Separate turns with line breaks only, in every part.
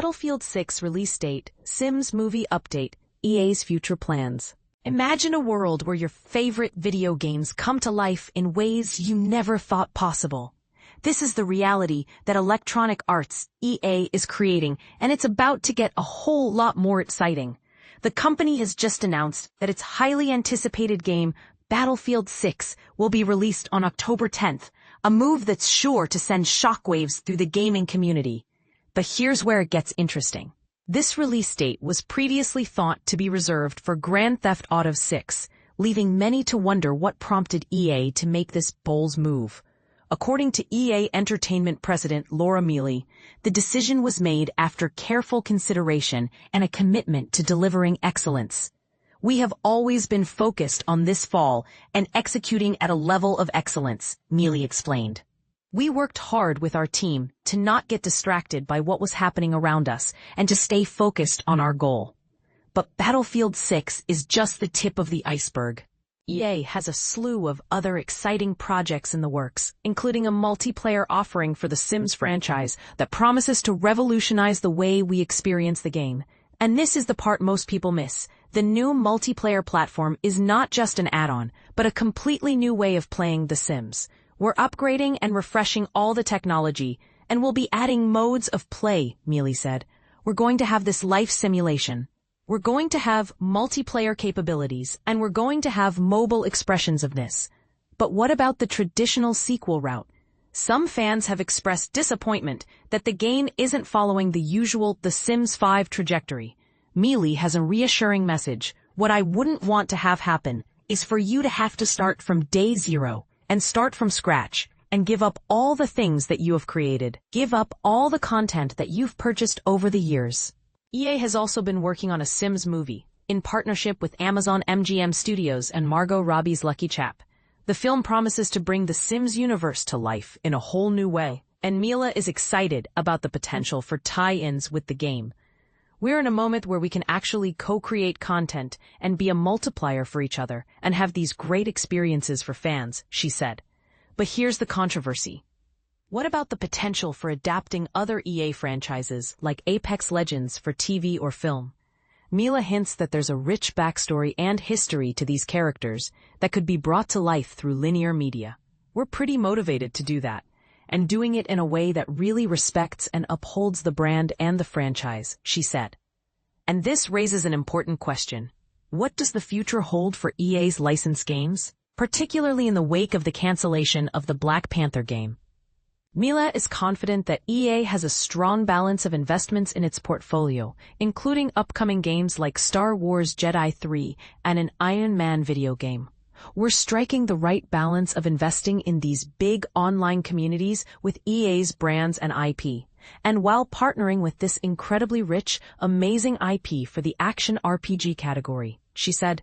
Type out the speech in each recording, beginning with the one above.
Battlefield 6 release date, Sims movie update, EA's future plans. Imagine a world where your favorite video games come to life in ways you never thought possible. This is the reality that Electronic Arts, EA, is creating, and it's about to get a whole lot more exciting. The company has just announced that its highly anticipated game, Battlefield 6, will be released on October 10th, a move that's sure to send shockwaves through the gaming community. But here's where it gets interesting. This release date was previously thought to be reserved for Grand Theft Auto 6, leaving many to wonder what prompted EA to make this bold move. According to EA Entertainment President Laura Miele, the decision was made after careful consideration and a commitment to delivering excellence. We have always been focused on this fall and executing at a level of excellence, Miele explained. We worked hard with our team to not get distracted by what was happening around us and to stay focused on our goal. But Battlefield 6 is just the tip of the iceberg. EA has a slew of other exciting projects in the works, including a multiplayer offering for the Sims franchise that promises to revolutionize the way we experience the game. And this is the part most people miss. The new multiplayer platform is not just an add-on, but a completely new way of playing The Sims. We're upgrading and refreshing all the technology, and we'll be adding modes of play, Miele said. We're going to have this life simulation. We're going to have multiplayer capabilities, and we're going to have mobile expressions of this. But what about the traditional sequel route? Some fans have expressed disappointment that the game isn't following the usual The Sims 5 trajectory. Miele has a reassuring message. What I wouldn't want to have happen is for you to have to start from day zero and start from scratch and give up all the things that you have created. Give up all the content that you've purchased over the years. EA has also been working on a Sims movie, in partnership with Amazon MGM Studios and Margot Robbie's Lucky Chap. The film promises to bring the Sims universe to life in a whole new way, and Miele is excited about the potential for tie-ins with the game. We're in a moment where we can actually co-create content and be a multiplier for each other and have these great experiences for fans, she said. But here's the controversy. What about the potential for adapting other EA franchises like Apex Legends for TV or film? Miele hints that there's a rich backstory and history to these characters that could be brought to life through linear media. We're pretty motivated to do that, and doing it in a way that really respects and upholds the brand and the franchise, she said. And this raises an important question. What does the future hold for EA's licensed games, particularly in the wake of the cancellation of the Black Panther game? Miele is confident that EA has a strong balance of investments in its portfolio, including upcoming games like Star Wars Jedi 3 and an Iron Man video game. We're striking the right balance of investing in these big online communities with EA's brands and IP, and while partnering with this incredibly rich, amazing IP for the action RPG category, she said.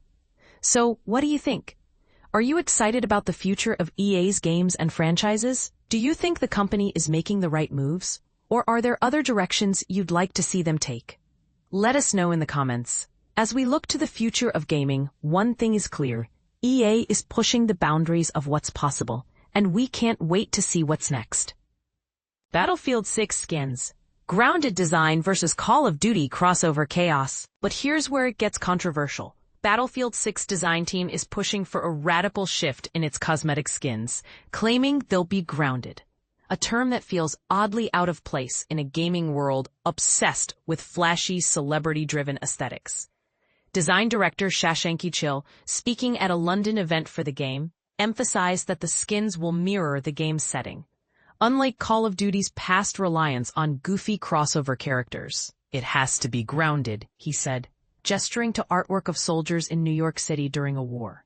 So, what do you think? Are you excited about the future of EA's games and franchises? Do you think the company is making the right moves? Or are there other directions you'd like to see them take? Let us know in the comments. As we look to the future of gaming, one thing is clear. EA is pushing the boundaries of what's possible, and we can't wait to see what's next. Battlefield 6 skins. Grounded design versus Call of Duty crossover chaos. But here's where it gets controversial. Battlefield 6 design team is pushing for a radical shift in its cosmetic skins, claiming they'll be grounded. A term that feels oddly out of place in a gaming world obsessed with flashy, celebrity-driven aesthetics. Design director Shashanki Chill, speaking at a London event for the game, emphasized that the skins will mirror the game's setting. Unlike Call of Duty's past reliance on goofy crossover characters, it has to be grounded, he said, gesturing to artwork of soldiers in New York City during a war.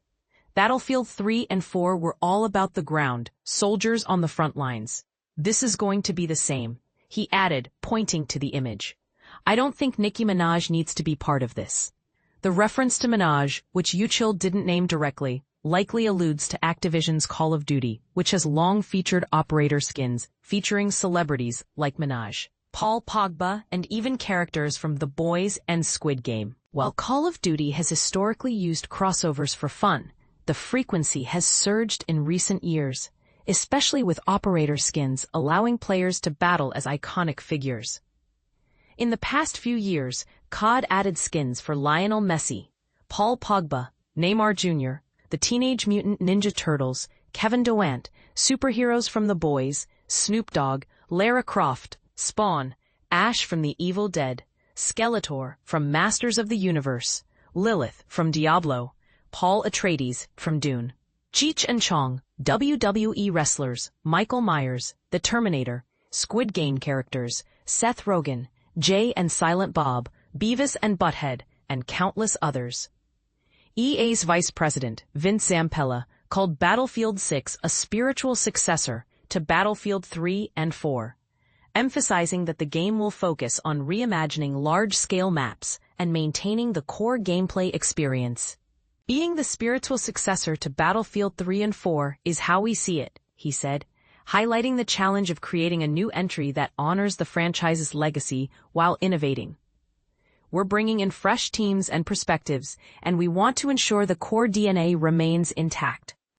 Battlefield 3 and 4 were all about the ground, soldiers on the front lines. This is going to be the same, he added, pointing to the image. I don't think Nicki Minaj needs to be part of this. The reference to Minaj, which Uchil didn't name directly, likely alludes to Activision's Call of Duty, which has long featured operator skins featuring celebrities like Minaj, Paul Pogba, and even characters from The Boys and Squid Game. While Call of Duty has historically used crossovers for fun, the frequency has surged in recent years, especially with operator skins allowing players to battle as iconic figures. In the past few years, COD added skins for Lionel Messi, Paul Pogba, Neymar Jr., the Teenage Mutant Ninja Turtles, Kevin Durant, superheroes from The Boys, Snoop Dogg, Lara Croft, Spawn, Ash from The Evil Dead, Skeletor from Masters of the Universe, Lilith from Diablo, Paul Atreides from Dune, Cheech and Chong, WWE wrestlers, Michael Myers, The Terminator, Squid Game characters, Seth Rogen, Jay and Silent Bob, Beavis and Butthead, and countless others. EA's vice president, Vince Zampella, called Battlefield 6 a spiritual successor to Battlefield 3 and 4, emphasizing that the game will focus on reimagining large-scale maps and maintaining the core gameplay experience. Being the spiritual successor to Battlefield 3 and 4 is how we see it, he said, highlighting the challenge of creating a new entry that honors the franchise's legacy while innovating. We're bringing in fresh teams and perspectives, and we want to ensure the core DNA remains intact.